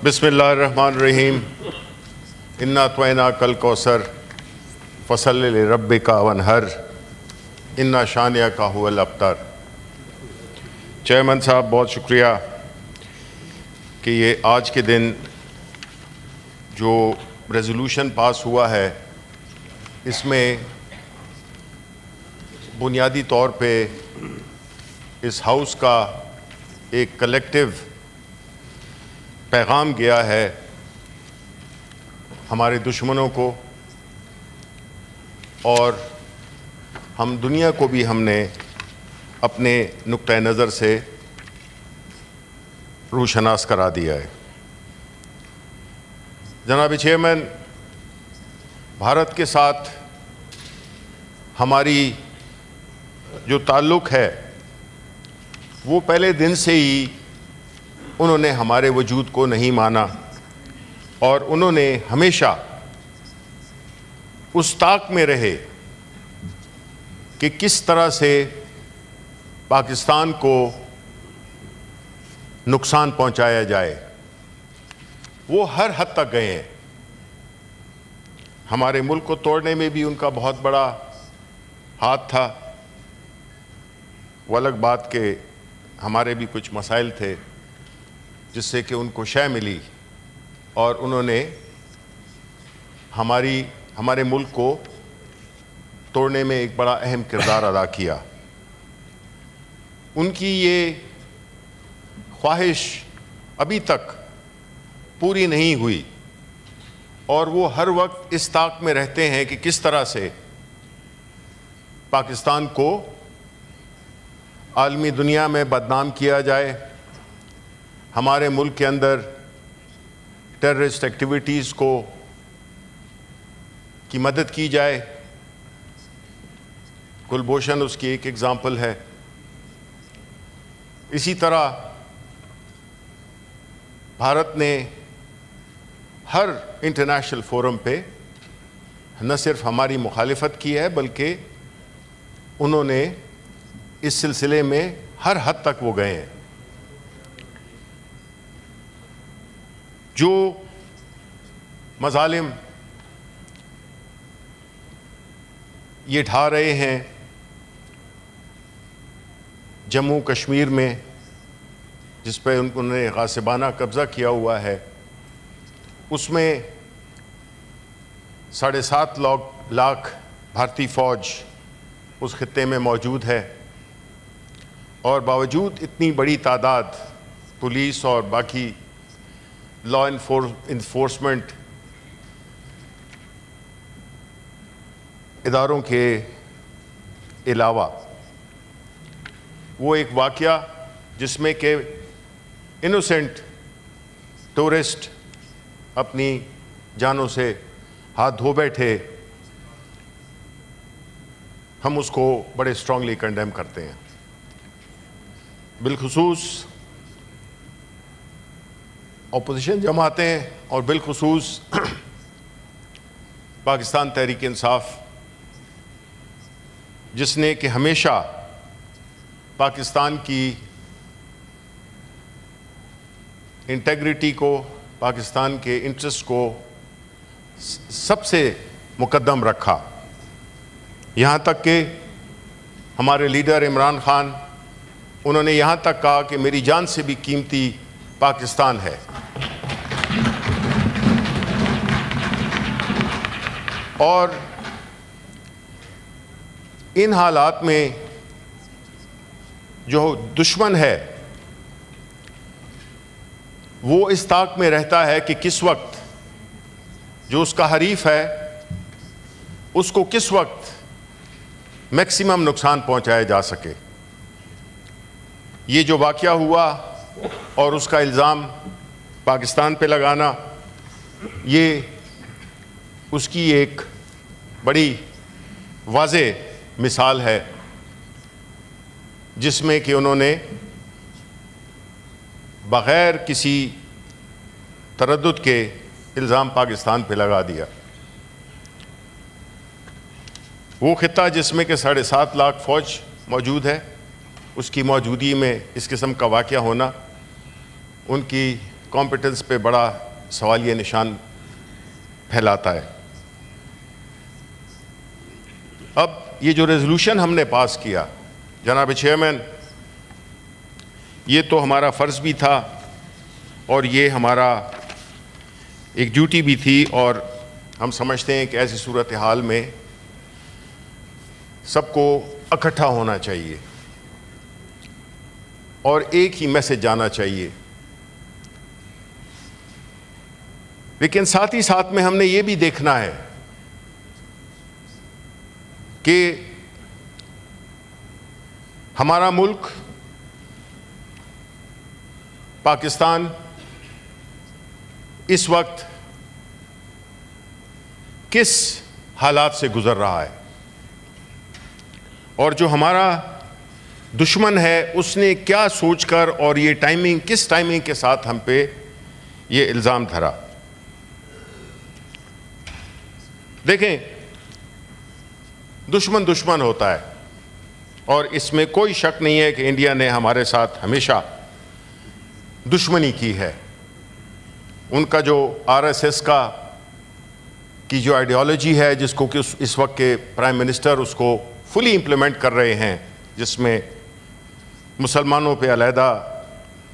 بسم اللہ الرحمن الرحیم انا اطوینا کل کوثر فصلی لربک وانحر انا شانئک ھو الابتر۔ چیئرمین صاحب بہت شکریہ کہ یہ آج کے دن جو ریزولوشن پاس ہوا ہے اس میں بنیادی طور پہ اس ہاؤس کا ایک کلیکٹیو پیغام گیا ہے ہمارے دشمنوں کو، اور ہم دنیا کو بھی ہم نے اپنے نقطۂ نظر سے روشناس کرا دیا ہے۔ جناب چیئرمین، بھارت کے ساتھ ہماری جو تعلق ہے وہ پہلے دن سے ہی انہوں نے ہمارے وجود کو نہیں مانا، اور انہوں نے ہمیشہ اس طاق میں رہے کہ کس طرح سے پاکستان کو نقصان پہنچایا جائے۔ وہ ہر حد تک گئے ہیں، ہمارے ملک کو توڑنے میں بھی ان کا بہت بڑا ہاتھ تھا۔ وہ الگ بات کہ ہمارے بھی کچھ مسائل تھے جس سے کہ ان کو شے ملی، اور انہوں نے ہمارے ملک کو توڑنے میں ایک بڑا اہم کردار ادا کیا۔ ان کی یہ خواہش ابھی تک پوری نہیں ہوئی، اور وہ ہر وقت اس طاق میں رہتے ہیں کہ کس طرح سے پاکستان کو عالمی دنیا میں بدنام کیا جائے، ہمارے ملک کے اندر ٹیررسٹ ایکٹیویٹیز کی مدد کی جائے۔ کلبھوشن اس کی ایک ایگزامپل ہے۔ اسی طرح بھارت نے ہر انٹرنیشنل فورم پہ نہ صرف ہماری مخالفت کی ہے بلکہ انہوں نے اس سلسلے میں ہر حد تک وہ گئے ہیں۔ جو مظالم یہ ڈھا رہے ہیں جموں کشمیر میں، جس پہ انہوں نے غاصبانہ قبضہ کیا ہوا ہے، اس میں 7.5 لاکھ بھارتی فوج اس خطے میں موجود ہے، اور باوجود اتنی بڑی تعداد پولیس اور باقی لا انفورسمنٹ اداروں کے علاوہ وہ ایک واقعہ جس میں کہ انوسنٹ ٹورسٹ اپنی جانوں سے ہاتھ دھو بیٹھے، ہم اس کو بڑے اسٹرانگلی کنڈیم کرتے ہیں۔ بالخصوص اپوزیشن جماعتیں اور بالخصوص پاکستان تحریک انصاف، جس نے کہ ہمیشہ پاکستان کی انٹیگریٹی کو، پاکستان کے انٹرسٹ کو سب سے مقدم رکھا، یہاں تک کہ ہمارے لیڈر عمران خان، انہوں نے یہاں تک کہا کہ میری جان سے بھی قیمتی پاکستان ہے۔ اور ان حالات میں جو دشمن ہے وہ اس طاق میں رہتا ہے کہ کس وقت جو اس کا حریف ہے اس کو کس وقت میکسیمم نقصان پہنچایا جا سکے۔ یہ جو واقعہ ہوا اور اس کا الزام پاکستان پہ لگانا، یہ اس کی ایک بڑی واضح مثال ہے جس میں کہ انہوں نے بغیر کسی تردد کے الزام پاکستان پہ لگا دیا۔ وہ خطہ جس میں کہ 7.5 لاکھ فوج موجود ہے، اس کی موجودگی میں اس قسم کا واقعہ ہونا ان کی کمپٹنس پہ بڑا سوالیہ نشان پھیلاتا ہے. اب یہ جو ریزولوشن ہم نے پاس کیا جناب چیئرمین، یہ تو ہمارا فرض بھی تھا اور یہ ہمارا ایک ڈیوٹی بھی تھی، اور ہم سمجھتے ہیں کہ ایسی صورتحال میں سب کو اکٹھا ہونا چاہیے اور ایک ہی میسج جانا چاہیے. لیکن ساتھ ہی ساتھ میں ہم نے یہ بھی دیکھنا ہے کہ ہمارا ملک پاکستان اس وقت کس حالات سے گزر رہا ہے، اور جو ہمارا دشمن ہے اس نے کیا سوچ کر اور یہ ٹائمنگ کس ٹائمنگ کے ساتھ ہم پہ یہ الزام دھرا. دیکھیں، دشمن ہوتا ہے اور اس میں کوئی شک نہیں ہے کہ انڈیا نے ہمارے ساتھ ہمیشہ دشمنی کی ہے. ان کا جو RSS کی جو آئیڈیالوجی ہے، جس کو کہ اس وقت کے پرائم منسٹر اس کو فلی امپلیمنٹ کر رہے ہیں، جس میں مسلمانوں پہ علیحدہ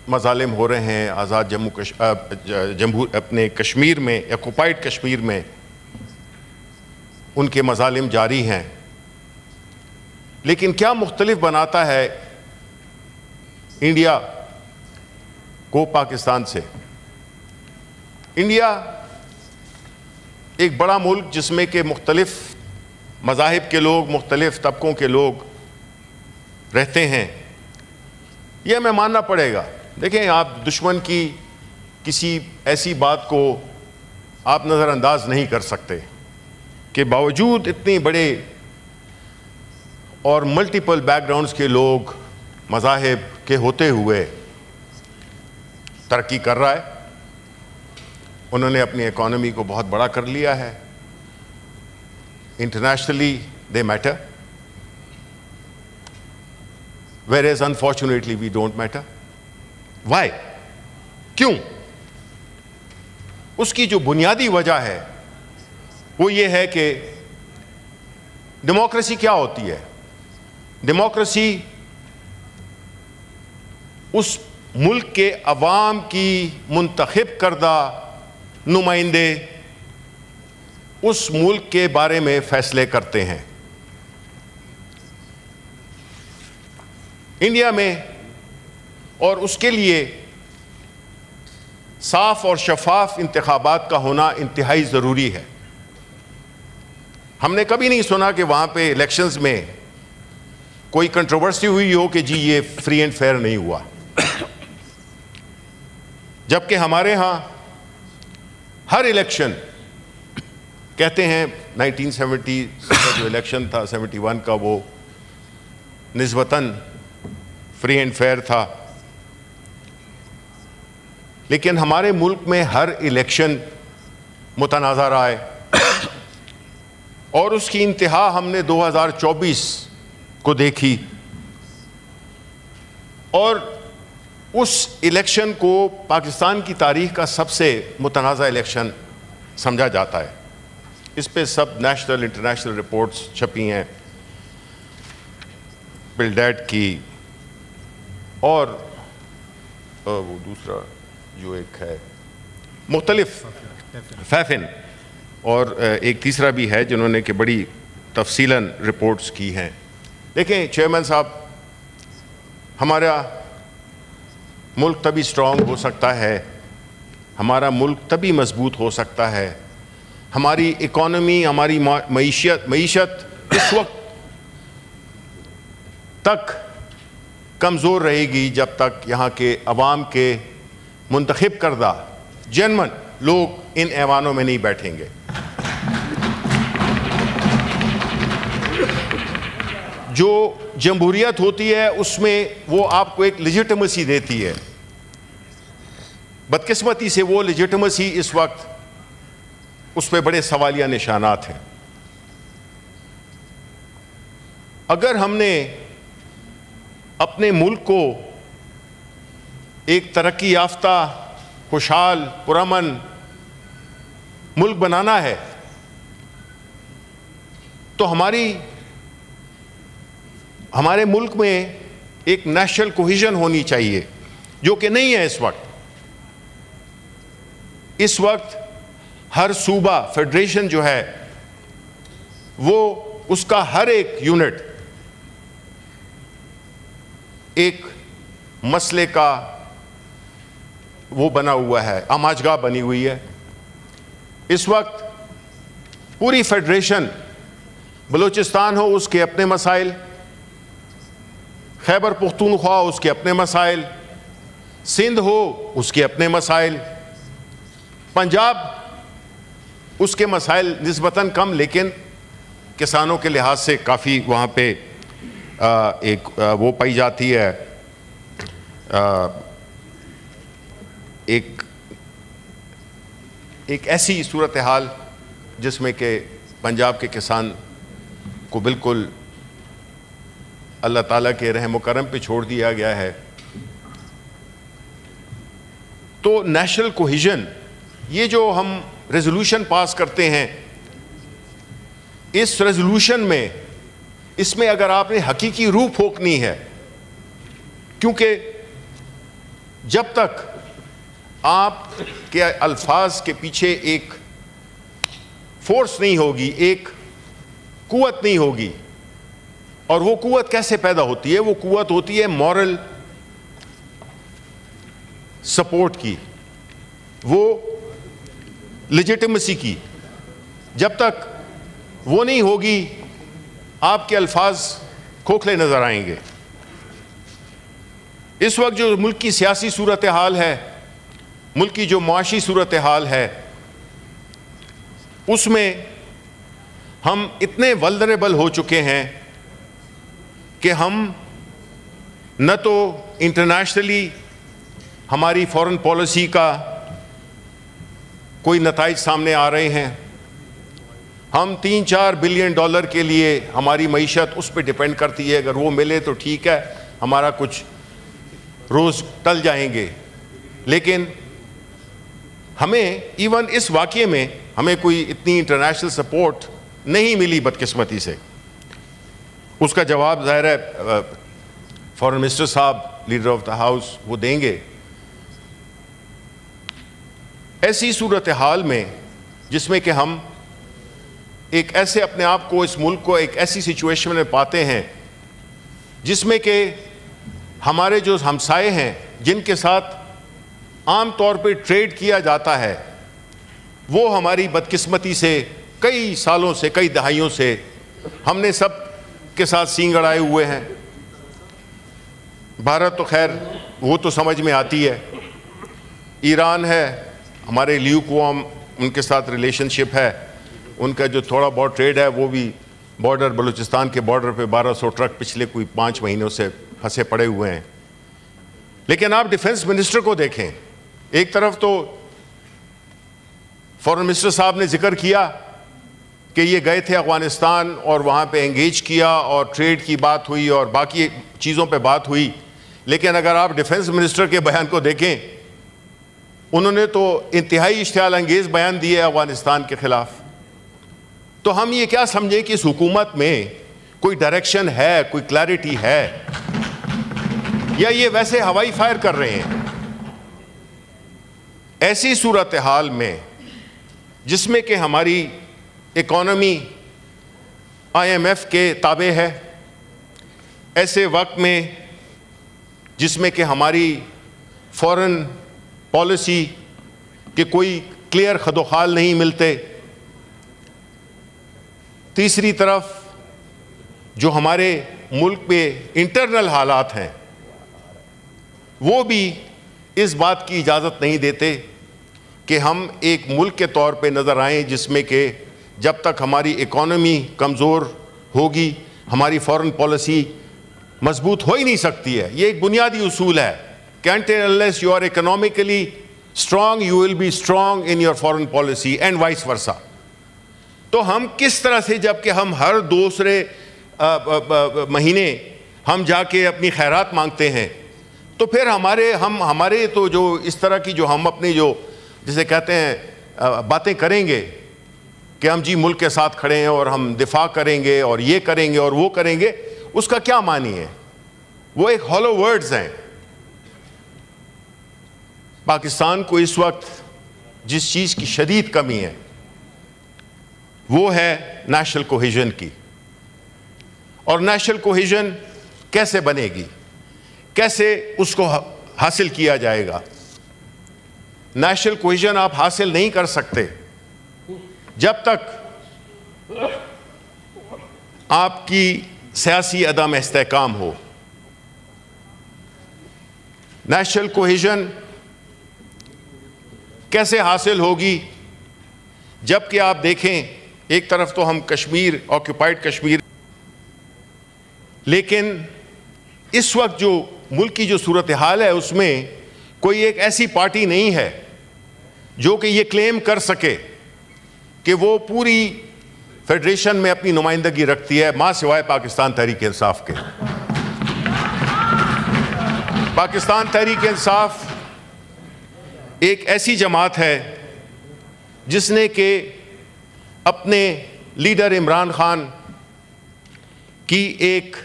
مظالم ہو رہے ہیں، آزاد اپنے کشمیر میں، آکوپائڈ کشمیر میں ان کے مظالم جاری ہیں. لیکن کیا مختلف بناتا ہے انڈیا کو پاکستان سے؟ انڈیا ایک بڑا ملک جس میں کہ مختلف مذاہب کے لوگ، مختلف طبقوں کے لوگ رہتے ہیں، یہ ہمیں ماننا پڑے گا. دیکھیں، آپ دشمن کی کسی ایسی بات کو آپ نظر انداز نہیں کر سکتے کہ باوجود اتنے بڑے اور ملٹیپل بیک گراؤنڈز کے لوگ، مذاہب کے ہوتے ہوئے ترقی کر رہا ہے. انہوں نے اپنی اکانومی کو بہت بڑا کر لیا ہے. Internationally the matter, whereas unfortunately we don't matter. Why? کیوں؟ اس کی جو بنیادی وجہ ہے وہ یہ ہے کہ ڈیموکریسی کیا ہوتی ہے؟ ڈیموکریسی اس ملک کے عوام کی منتخب کردہ نمائندے اس ملک کے بارے میں فیصلے کرتے ہیں. انڈیا میں، اور اس کے لیے صاف اور شفاف انتخابات کا ہونا انتہائی ضروری ہے. ہم نے کبھی نہیں سنا کہ وہاں پہ الیکشنز میں کوئی کنٹروورسی ہوئی ہو کہ جی یہ فری اینڈ فیئر نہیں ہوا. جبکہ ہمارے ہاں ہر الیکشن، کہتے ہیں 1970 کا جو الیکشن تھا 71 کا، وہ نسبتاً فری اینڈ فیئر تھا. لیکن ہمارے ملک میں ہر الیکشن متنازع رہا ہے، اور اس کی انتہا ہم نے 2024 کو دیکھی. اور اس الیکشن کو پاکستان کی تاریخ کا سب سے متنازع الیکشن سمجھا جاتا ہے. اس پہ سب نیشنل انٹرنیشنل رپورٹس چھپی ہیں، بل ڈیٹ کی، اور وہ دوسرا جو ایک ہے مختلف فیفن، اور ایک تیسرا بھی ہے جنہوں نے کہ بڑی تفصیلاً رپورٹس کی ہیں. دیکھیں چیئرمین صاحب، ہمارا ملک تبھی سٹرونگ ہو سکتا ہے، ہمارا ملک تبھی مضبوط ہو سکتا ہے، ہماری اکانومی، ہماری معیشت اس وقت تک کمزور رہے گی جب تک یہاں کے عوام کے منتخب کردہ جنمن لوگ ان ایوانوں میں نہیں بیٹھیں گے. جو جمہوریت ہوتی ہے اس میں وہ آپ کو ایک لیجیٹمیسی دیتی ہے. بدقسمتی سے وہ لیجیٹمیسی اس وقت اس پہ بڑے سوالیہ نشانات ہیں. اگر ہم نے اپنے ملک کو ایک ترقی یافتہ خوشحال پرامن ملک بنانا ہے تو ہمارے ملک میں ایک نیشنل کوہیژن ہونی چاہیے، جو کہ نہیں ہے اس وقت۔ اس وقت ہر صوبہ فیڈریشن جو ہے وہ اس کا ہر ایک یونٹ ایک مسئلے کا وہ بنا ہوا ہے، آماجگاہ بنی ہوئی ہے۔ اس وقت پوری فیڈریشن، بلوچستان ہو اس کے اپنے مسائل، خیبر پختونخوا اس کے اپنے مسائل، سندھ ہو اس کے اپنے مسائل، پنجاب اس کے مسائل نسبتاً کم لیکن کسانوں کے لحاظ سے کافی وہاں پہ ایک وہ پائی جاتی ہے، ایک ایسی صورتحال جس میں کہ پنجاب کے کسان کو بالکل اللہ تعالیٰ کے رحم و کرم پہ چھوڑ دیا گیا ہے۔ تو نیشنل کوہیژن، یہ جو ہم ریزولوشن پاس کرتے ہیں، اس ریزولوشن میں اس میں اگر آپ نے حقیقی روح پھونکنی ہے، کیونکہ جب تک آپ کے الفاظ کے پیچھے ایک فورس نہیں ہوگی، ایک قوت نہیں ہوگی، اور وہ قوت کیسے پیدا ہوتی ہے؟ وہ قوت ہوتی ہے مورل سپورٹ کی، وہ لیجیٹیمیسی کی۔ جب تک وہ نہیں ہوگی آپ کے الفاظ کھوکھلے نظر آئیں گے۔ اس وقت جو ملک کی سیاسی صورتحال ہے، ملک کی جو معاشی صورتحال ہے، اس میں ہم اتنے ولنریبل ہو چکے ہیں کہ ہم نہ تو انٹرنیشنلی ہماری فورن پالیسی کا کوئی نتائج سامنے آ رہے ہیں، ہم $3-4 بلین کے لیے ہماری معیشت اس پہ ڈیپینڈ کرتی ہے، اگر وہ ملے تو ٹھیک ہے، ہمارا کچھ روز ٹل جائیں گے، لیکن ہمیں ایون اس واقعے میں ہمیں کوئی اتنی انٹرنیشنل سپورٹ نہیں ملی بدقسمتی سے۔ اس کا جواب ظاہر ہے فارن منسٹر صاحب، لیڈر آف دا ہاؤس، وہ دیں گے۔ ایسی صورتحال میں جس میں کہ ہم ایک ایسے اپنے آپ کو، اس ملک کو ایک ایسی سچویشن میں پاتے ہیں جس میں کہ ہمارے جو ہمسائے ہیں جن کے ساتھ عام طور پہ ٹریڈ کیا جاتا ہے، وہ ہماری بدقسمتی سے کئی سالوں سے، کئی دہائیوں سے ہم نے سب کے ساتھ سینگ اڑائے ہوئے ہیں۔ بھارت تو خیر وہ تو سمجھ میں آتی ہے، ایران ہے، ہمارے لیوکوام ان کے ساتھ ریلیشن شپ ہے، ان کا جو تھوڑا بہت ٹریڈ ہے وہ بھی بارڈر، بلوچستان کے بارڈر پہ 1200 ٹرک پچھلے کوئی 5 مہینوں سے پھنسے پڑے ہوئے ہیں۔ لیکن آپ ڈیفنس منسٹر کو دیکھیں، ایک طرف تو فارن منسٹر صاحب نے ذکر کیا کہ یہ گئے تھے افغانستان اور وہاں پہ انگیج کیا اور ٹریڈ کی بات ہوئی اور باقی چیزوں پہ بات ہوئی، لیکن اگر آپ ڈیفنس منسٹر کے بیان کو دیکھیں، انہوں نے تو انتہائی اشتعال انگیز بیان دیے افغانستان کے خلاف۔ تو ہم یہ کیا سمجھیں کہ اس حکومت میں کوئی ڈائریکشن ہے، کوئی کلیئرٹی ہے، یا یہ ویسے ہوائی فائر کر رہے ہیں؟ ایسی صورتحال میں جس میں کہ ہماری اکانومی IMF کے تابع ہے، ایسے وقت میں جس میں کہ ہماری فورن پالیسی کے کوئی کلیئر خد و خال نہیں ملتے، تیسری طرف جو ہمارے ملک پہ انٹرنل حالات ہیں وہ بھی اس بات کی اجازت نہیں دیتے کہ ہم ایک ملک کے طور پہ نظر آئیں جس میں کہ جب تک ہماری اکانومی کمزور ہوگی ہماری فورن پالیسی مضبوط ہو ہی نہیں سکتی ہے۔ یہ ایک بنیادی اصول ہے، unless you are economically strong you will be strong in your foreign policy and vice versa۔ تو ہم کس طرح سے، جب کہ ہم ہر دوسرے مہینے ہم جا کے اپنی خیرات مانگتے ہیں، تو تو پھر ہمارے تو جو اس طرح کی جو ہم اپنی جو جسے کہتے ہیں باتیں کریں گے کہ ہم جی ملک کے ساتھ کھڑے ہیں اور ہم دفاع کریں گے اور یہ کریں گے اور وہ کریں گے، اس کا کیا معنی ہے؟ وہ ایک ہالو ورڈز ہیں۔ پاکستان کو اس وقت جس چیز کی شدید کمی ہے وہ ہے نیشنل کوہیژن کی۔ اور نیشنل کوہیژن کیسے بنے گی، کیسے اس کو حاصل کیا جائے گا؟ نیشنل کوہیژن آپ حاصل نہیں کر سکتے جب تک آپ کی سیاسی عدم استحکام ہو۔ نیشنل کوہیژن کیسے حاصل ہوگی؟ جبکہ آپ دیکھیں ایک طرف تو ہم کشمیر، آکوپائیڈ کشمیر، لیکن اس وقت جو ملک کی جو صورتحال ہے اس میں کوئی ایک ایسی پارٹی نہیں ہے جو کہ یہ کلیم کر سکے کہ وہ پوری فیڈریشن میں اپنی نمائندگی رکھتی ہے، ماں سوائے پاکستان تحریک انصاف کے۔ پاکستان تحریک انصاف ایک ایسی جماعت ہے جس نے کہ اپنے لیڈر عمران خان کی ایک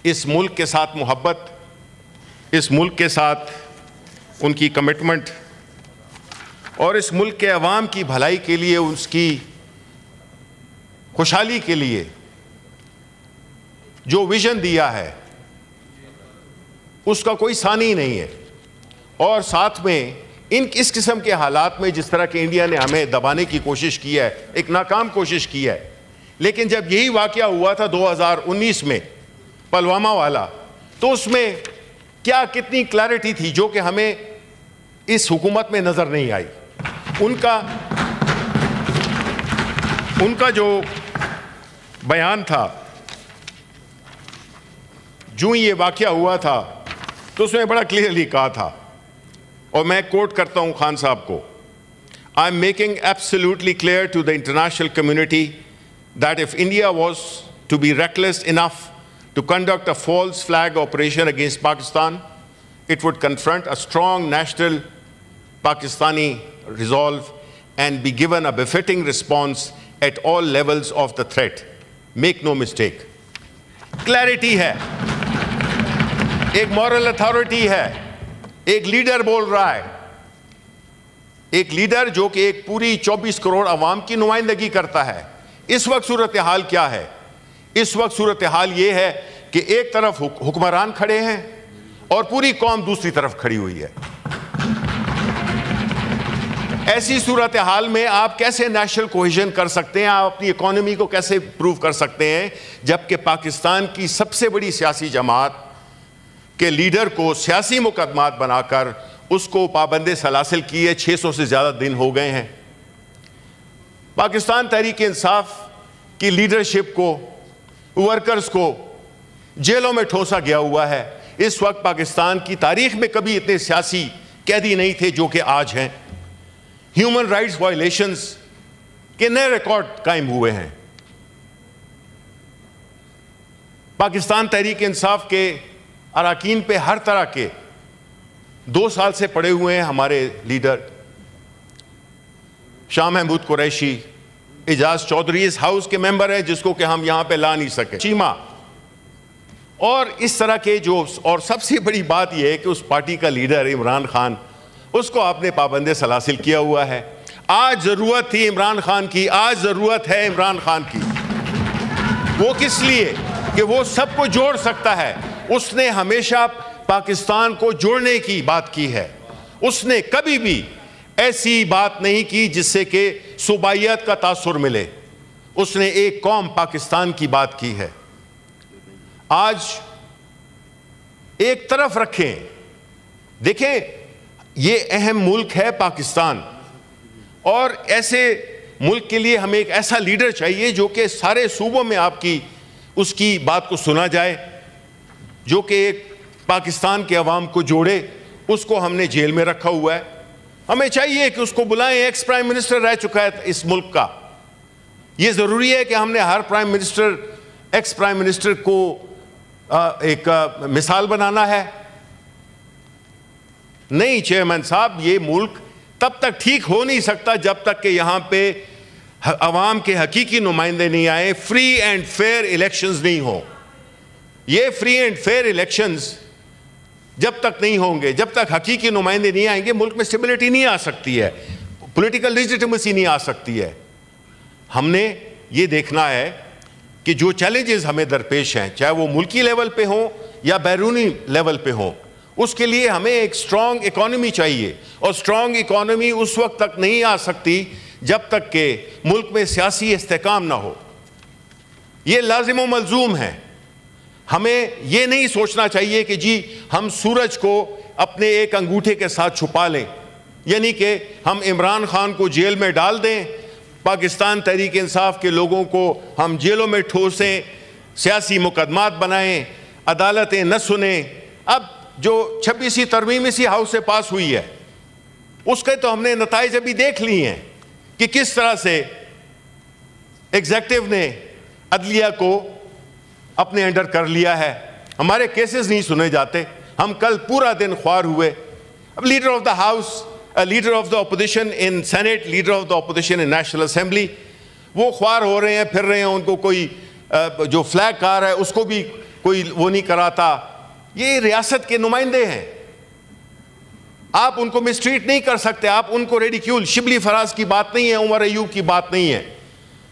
اس ملک کے ساتھ محبت، اس ملک کے ساتھ ان کی کمٹمنٹ اور اس ملک کے عوام کی بھلائی کے لیے، اس کی خوشحالی کے لیے جو ویژن دیا ہے اس کا کوئی ثانی نہیں ہے۔ اور ساتھ میں اس قسم کے حالات میں جس طرح کہ انڈیا نے ہمیں دبانے کی کوشش کی ہے، ایک ناکام کوشش کی ہے، لیکن جب یہی واقعہ ہوا تھا 2019 میں پلوامہ والا، تو اس میں کیا کتنی کلیئرٹی تھی جو کہ ہمیں اس حکومت میں نظر نہیں آئی۔ ان کا جو بیان تھا جو یہ واقعہ ہوا تھا تو اس میں بڑا کلیئرلی کہا تھا، اور میں کوٹ کرتا ہوں خان صاحب کو، I am making absolutely clear to the international community that if India was to be reckless enough to conduct a false flag operation against Pakistan, it would confront a strong national Pakistani resolve and be given a befitting response at all levels of the threat. Make no mistake. Clarity ہے، ایک moral authority ہے، ایک leader بول رہا ہے، ایک leader جو کہ ایک پوری 24 کروڑ عوام کی نمائندگی کرتا ہے۔ اس وقت صورتحال کیا ہے؟ اس وقت صورتحال یہ ہے کہ ایک طرف حکمران کھڑے ہیں اور پوری قوم دوسری طرف کھڑی ہوئی ہے۔ ایسی صورتحال میں آپ کیسے نیشنل کوہیژن کر سکتے ہیں؟ آپ اپنی اکانومی کو کیسے امپروو کر سکتے ہیں جبکہ پاکستان کی سب سے بڑی سیاسی جماعت کے لیڈر کو سیاسی مقدمات بنا کر اس کو پابند سلاسل کیے 600 سے زیادہ دن ہو گئے ہیں؟ پاکستان تحریک انصاف کی لیڈرشپ کو، ورکرز کو جیلوں میں ٹھونسا گیا ہوا ہے۔ اس وقت پاکستان کی تاریخ میں کبھی اتنے سیاسی قیدی نہیں تھے جو کہ آج ہیں۔ ہیومن رائٹس وائلیشنز کے نئے ریکارڈ قائم ہوئے ہیں۔ پاکستان تحریک انصاف کے اراکین پہ ہر طرح کے 2 سال سے پڑے ہوئے ہیں ہمارے لیڈر شاہ محمود قریشی، اعجاز چودھری اس ہاؤس کے ممبر ہیں جس کو کہ ہم یہاں پہ لا نہیں سکے، چیمہ، اور اس طرح کے جو، اور سب سے بڑی بات یہ ہے کہ اس پارٹی کا لیڈر عمران خان، اس کو آپ نے پابند سلاسل کیا ہوا ہے۔ آج ضرورت تھی عمران خان کی، آج ضرورت ہے عمران خان کی۔ وہ کس لیے؟ کہ وہ سب کو جوڑ سکتا ہے۔ اس نے ہمیشہ پاکستان کو جوڑنے کی بات کی ہے۔ اس نے کبھی بھی ایسی بات نہیں کی جس سے کہ صوبائیت کا تاثر ملے۔ اس نے ایک قوم پاکستان کی بات کی ہے۔ آج ایک طرف رکھیں، دیکھیں یہ اہم ملک ہے پاکستان، اور ایسے ملک کے لیے ہمیں ایک ایسا لیڈر چاہیے جو کہ سارے صوبوں میں آپ کی اس کی بات کو سنا جائے، جو کہ ایک پاکستان کے عوام کو جوڑے۔ اس کو ہم نے جیل میں رکھا ہوا ہے، ہمیں چاہیے کہ اس کو بلائیں۔ ایکس پرائم منسٹر رہ چکا ہے اس ملک کا، یہ ضروری ہے کہ ہم نے ہر prime minister, ex prime minister کو ایک مثال بنانا ہے۔ نہیں چیئرمین صاحب، یہ ملک تب تک ٹھیک ہو نہیں سکتا جب تک کہ یہاں پہ عوام کے حقیقی نمائندے نہیں آئے، فری اینڈ فیئر الیکشنز نہیں ہوں۔ یہ فری اینڈ فیئر الیکشنز جب تک نہیں ہوں گے، جب تک حقیقی نمائندے نہیں آئیں گے، ملک میں اسٹیبلٹی نہیں آ سکتی ہے، پولیٹیکل لیجیٹیمیسی نہیں آ سکتی ہے۔ ہم نے یہ دیکھنا ہے کہ جو چیلنجز ہمیں درپیش ہیں، چاہے وہ ملکی لیول پہ ہوں یا بیرونی لیول پہ ہوں، اس کے لیے ہمیں ایک سٹرونگ اکانومی چاہیے، اور سٹرونگ اکانومی اس وقت تک نہیں آ سکتی جب تک کہ ملک میں سیاسی استحکام نہ ہو۔ یہ لازم و ملزوم ہے۔ ہمیں یہ نہیں سوچنا چاہیے کہ جی ہم سورج کو اپنے ایک انگوٹھے کے ساتھ چھپا لیں، یعنی کہ ہم عمران خان کو جیل میں ڈال دیں، پاکستان تحریک انصاف کے لوگوں کو ہم جیلوں میں ٹھوسیں، سیاسی مقدمات بنائیں، عدالتیں نہ سنیں۔ اب جو 26ویں ترمیم اسی ہاؤس سے پاس ہوئی ہے، اس کے تو ہم نے نتائج ابھی دیکھ لی ہیں کہ کس طرح سے ایگزیکٹو نے عدلیہ کو اپنے انڈر کر لیا ہے۔ ہمارے کیسز نہیں سنے جاتے، ہم کل پورا دن خوار ہوئے۔ اب leader of the house, leader of the opposition in senate, leader of the opposition in national assembly, وہ خوار ہو رہے ہیں، پھر رہے ہیں، ان کو کوئی جو فلیگ کار ہے اس کو بھی کوئی وہ نہیں کراتا۔ یہ ریاست کے نمائندے ہیں، آپ ان کو مسٹریٹ نہیں کر سکتے، آپ ان کو ریڈیکیول، شبلی فراز کی بات نہیں ہے، عمر ایوب کی بات نہیں ہے۔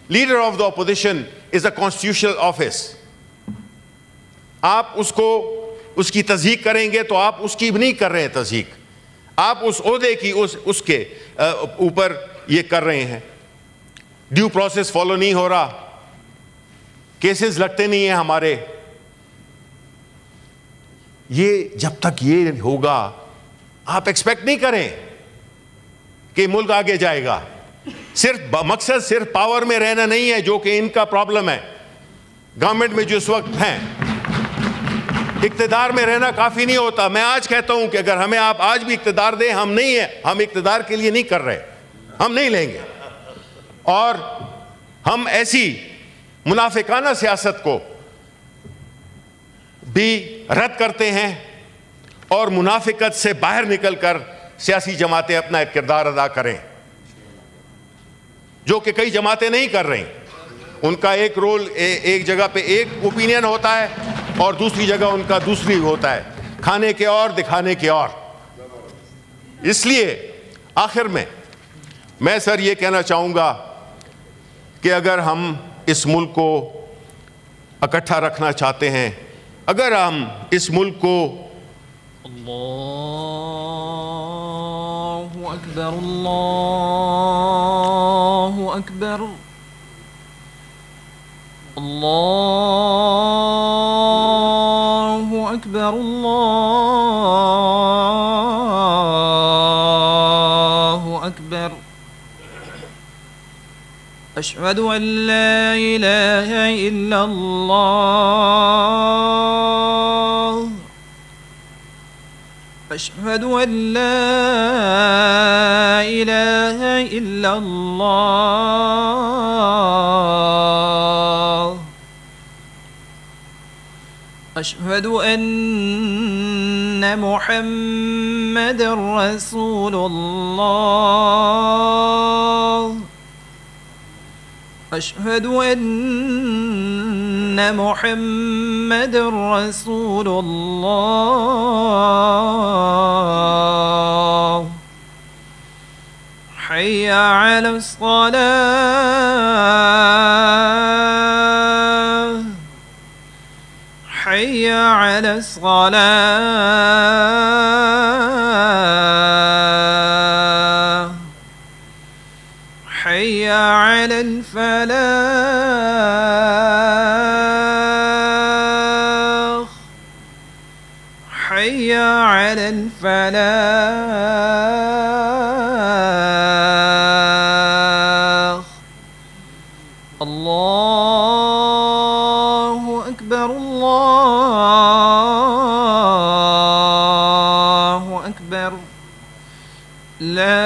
Leader of the opposition is a constitutional office. آپ اس کی تصدیق کریں گے تو آپ اس کی بھی نہیں کر رہے ہیں تصدیق، آپ اس عہدے کی اس کے اوپر یہ کر رہے ہیں۔ ڈیو پروسیس فالو نہیں ہو رہا، کیسز لگتے نہیں ہیں ہمارے۔ یہ جب تک یہ ہوگا، آپ ایکسپیکٹ نہیں کریں کہ ملک آگے جائے گا۔ مقصد صرف پاور میں رہنا نہیں ہے، جو کہ ان کا پرابلم ہے۔ گورنمنٹ میں جو اس وقت ہیں، اقتدار میں رہنا کافی نہیں ہوتا۔ میں آج کہتا ہوں کہ اگر ہمیں آپ آج بھی اقتدار دیں، ہم نہیں ہیں، ہم اقتدار کے لیے نہیں کر رہے، ہم نہیں لیں گے۔ اور ہم ایسی منافقانہ سیاست کو بھی رد کرتے ہیں، اور منافقت سے باہر نکل کر سیاسی جماعتیں اپنا کردار ادا کریں، جو کہ کئی جماعتیں نہیں کر رہی۔ ان کا ایک رول، ایک جگہ پہ ایک اوپینین ہوتا ہے اور دوسری جگہ ان کا دوسری ہوتا ہے، کھانے کے اور دکھانے کے اور۔ اس لیے آخر میں سر یہ کہنا چاہوں گا کہ اگر ہم اس ملک کو اکٹھا رکھنا چاہتے ہیں، اگر ہم اس ملک کو اللہ اکبر، اللہ اکبر، اللہ اکبر، اللہ اکبر، اشہد ان لا الہ الا اللہ، اشہد ان لا الہ الا اللہ، اشہد ان محمد رسول اللہ، اشہد ان محمد رسول اللہ، حی علی الصلاة، حی علی الصلاة، حی علی الفلاح، حی علی الفلاح، اللہ اکبر، اللہ اکبر، لا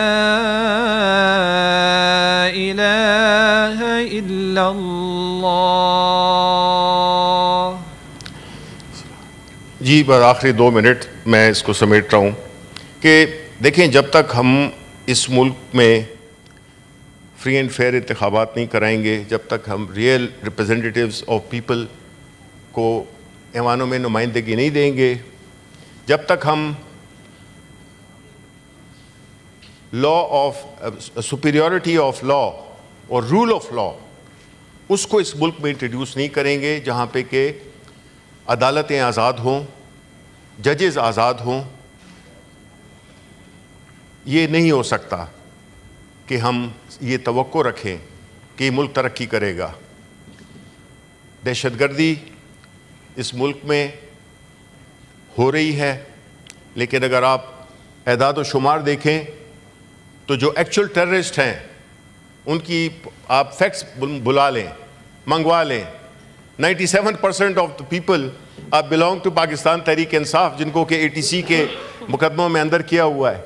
الہ الا اللہ۔ جی بس آخری 2 منٹ میں اس کو سمیٹ رہا ہوں کہ دیکھیں جب تک ہم اس ملک میں فری اینڈ فیئر انتخابات نہیں کرائیں گے، جب تک ہم ریئل ریپرزینٹیٹیوز آف پیپل کو ایوانوں میں نمائندگی نہیں دیں گے، جب تک ہم law of superiority of law اور رول آف لا اس کو اس ملک میں انٹروڈیوس نہیں کریں گے، جہاں پہ کہ عدالتیں آزاد ہوں، ججز آزاد ہوں، یہ نہیں ہو سکتا کہ ہم یہ توقع رکھیں کہ یہ ملک ترقی کرے گا۔ دہشت گردی اس ملک میں ہو رہی ہے، لیکن اگر آپ اعداد و شمار دیکھیں تو جو ایکچوئل ٹیررسٹ ہیں ان کی آپ فیکٹس بلا لیں، منگوا لیں۔ 97% آف دا پیپل آپ بلانگ ٹو پاکستان تحریک انصاف، جن کو کہ ATC کے مقدموں میں اندر کیا ہوا ہے۔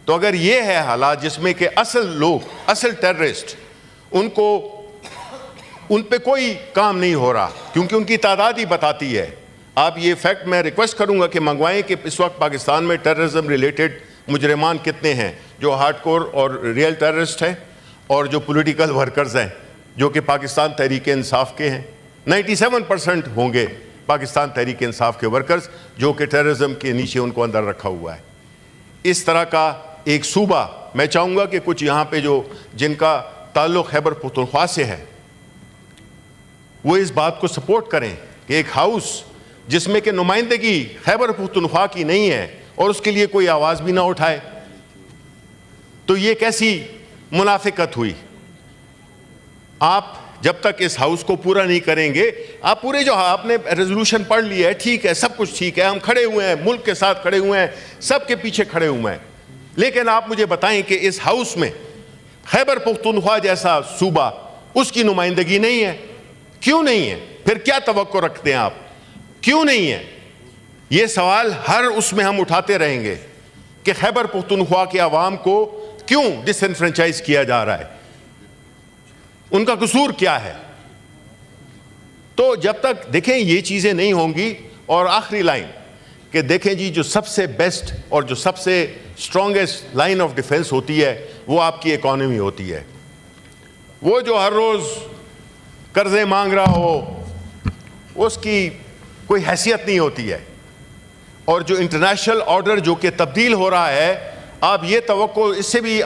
تو اگر یہ ہے حالات جس میں کہ اصل لوگ، اصل ٹیررسٹ، ان پہ کوئی کام نہیں ہو رہا کیونکہ ان کی تعداد ہی بتاتی ہے۔ آپ یہ فیکٹ میں ریکویسٹ کروں گا کہ منگوائیں کہ اس وقت پاکستان میں ٹیررزم ریلیٹڈ مجرمان کتنے ہیں، جو ہارڈ کور اور ریئل ٹیررسٹ ہیں، اور جو پولیٹیکل ورکرز ہیں جو کہ پاکستان تحریک انصاف کے ہیں۔ 97% ہوں گے پاکستان تحریک انصاف کے ورکرز جو کہ ٹیررزم کے نیچے ان کو اندر رکھا ہوا ہے۔ اس طرح کا ایک صوبہ میں چاہوں گا کہ کچھ یہاں پہ جن کا تعلق خیبر پختونخوا سے ہے وہ اس بات کو سپورٹ کریں کہ ایک ہاؤس جس میں کہ نمائندگی خیبر پختونخوا کی نہیں ہے اور اس کے لیے کوئی آواز بھی نہ اٹھائے، تو یہ کیسی منافقت ہوئی؟ آپ جب تک اس ہاؤس کو پورا نہیں کریں گے، آپ پورے جو آپ نے ریزولوشن پڑھ لیا ہے، ٹھیک ہے، سب کچھ ٹھیک ہے، ہم کھڑے ہوئے ہیں، ملک کے ساتھ کھڑے ہوئے ہیں، سب کے پیچھے کھڑے ہوئے ہیں، لیکن آپ مجھے بتائیں کہ اس ہاؤس میں خیبر پختونخوا جیسا صوبہ اس کی نمائندگی نہیں ہے۔ کیوں نہیں ہے؟ پھر کیا توقع رکھتے ہیں آپ؟ کیوں نہیں ہے؟ یہ سوال ہر اس میں ہم اٹھاتے رہیں گے کہ خیبر پختونخوا کے عوام کو کیوں ڈس انفرینچائز کیا جا رہا ہے، ان کا قصور کیا ہے؟ تو جب تک دیکھیں یہ چیزیں نہیں ہوں گی، اور آخری لائن کہ دیکھیں جی، جو سب سے بیسٹ اور جو سب سے اسٹرانگسٹ لائن آف ڈیفنس ہوتی ہے وہ آپ کی اکانومی ہوتی ہے۔ وہ جو ہر روز قرضے مانگ رہا ہو اس کی کوئی حیثیت نہیں ہوتی ہے، اور جو انٹرنیشنل آرڈر جو کہ تبدیل ہو رہا ہے، آپ یہ توقع اس سے بھی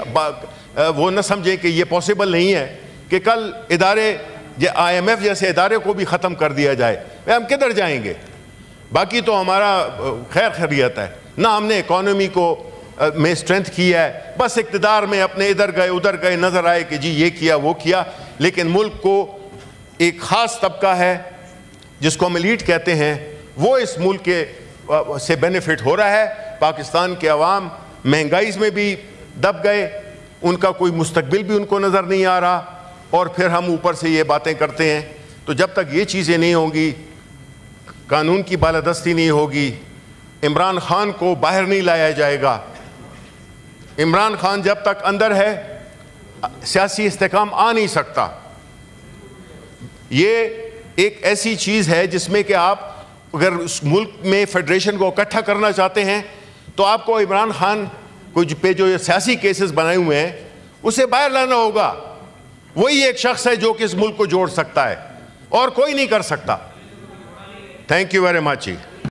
وہ نہ سمجھیں کہ یہ پاسبل نہیں ہے کہ کل ادارے IMF جیسے ادارے کو بھی ختم کر دیا جائے۔ ہم کدھر جائیں گے؟ باقی تو ہمارا خیر خیریت ہے، نہ ہم نے اکانومی کو میں اسٹرینتھ کی ہے، بس اقتدار میں اپنے ادھر گئے ادھر گئے، نظر آئے کہ جی یہ کیا وہ کیا، لیکن ملک کو ایک خاص طبقہ ہے جس کو ہم ایلیٹ کہتے ہیں، وہ اس ملک کے سے بینیفٹ ہو رہا ہے۔ پاکستان کے عوام مہنگائی میں بھی دب گئے، ان کا کوئی مستقبل بھی ان کو نظر نہیں آ رہا، اور پھر ہم اوپر سے یہ باتیں کرتے ہیں۔ تو جب تک یہ چیزیں نہیں ہوں گی، قانون کی بالادستی نہیں ہوگی، عمران خان کو باہر نہیں لایا جائے گا، عمران خان جب تک اندر ہے سیاسی استحکام آ نہیں سکتا۔ یہ ایک ایسی چیز ہے جس میں کہ آپ اگر اس ملک میں فیڈریشن کو اکٹھا کرنا چاہتے ہیں تو آپ کو عمران خان کو پہ جو سیاسی کیسز بنائے ہوئے ہیں اسے باہر لانا ہوگا۔ وہی ایک شخص ہے جو کہ اس ملک کو جوڑ سکتا ہے، اور کوئی نہیں کر سکتا۔ Thank you very much.